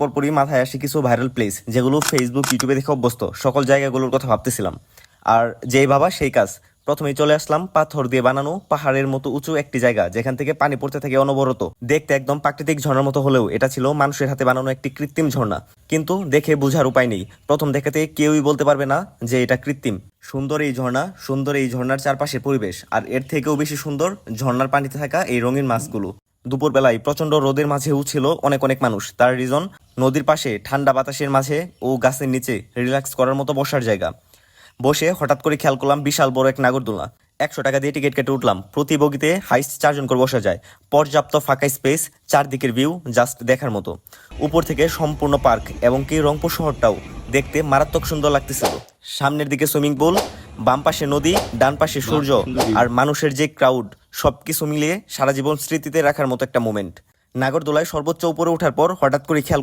পরপরই মাথায় আসে কিছু ভাইরাল প্লেস যেগুলো ফেসবুক ইউটিউবে দেখে অভ্যস্ত, সকল জায়গাগুলোর কথা ভাবতেছিলাম। আর যেই ভাবা সেই কাজ। প্রথমেই চলে আসলাম পাথর দিয়ে বানানো পাহাড়ের মতো উঁচু একটি জায়গা, যেখান থেকে পানি পড়তে থাকে অনবরত। দেখতে একদম প্রাকৃতিক ঝর্ণার মতো হলেও এটা ছিল মানুষের হাতে বানানো একটি কৃত্রিম ঝর্ণা। কিন্তু দেখে বোঝার উপায় নেই, প্রথম দেখাতে কেউই বলতে পারবে না যে এটা কৃত্রিম। সুন্দর এই ঝর্ণা, সুন্দর এই ঝর্ণার চারপাশে পরিবেশ, আর এর থেকেও বেশি সুন্দর ঝর্ণার পানিতে থাকা এই রঙিন মাছগুলো। দুপুরবেলায় প্রচন্ড রোদের মাঝেও ছিল অনেক অনেক মানুষ। তার রিজন, নদীর পাশে ঠান্ডা বাতাসের মাঝে ও গাছের নিচে রিল্যাক্স করার মতো বসার জায়গা। বসে হঠাৎ করে খেয়াল করলাম বিশাল বড় এক নাগরদোলনা। 100 টাকা দিয়ে টিকিট কেটে উঠলাম। প্রতি বগিতে হাইস্ট 4 জন করে বসা যায়। পর্যাপ্ত ফাঁকা স্পেস, চারদিকের ভিউ জাস্ট দেখার মতো। উপর থেকে সম্পূর্ণ পার্ক এবং কি রংপুর শহরটাও দেখতে মারাত্মক সুন্দর লাগতেছিল। সামনের দিকে সুইমিং পুল, বাম পাশে নদী, ডান পাশে সূর্য, আর মানুষের যে ক্রাউড, সবকিছু মিলিয়ে সারা জীবন স্মৃতিতে রাখার মতো একটা মোমেন্ট। নাগরদোলায় সর্বোচ্চ উপরে ওঠার পর হঠাৎ করে খেয়াল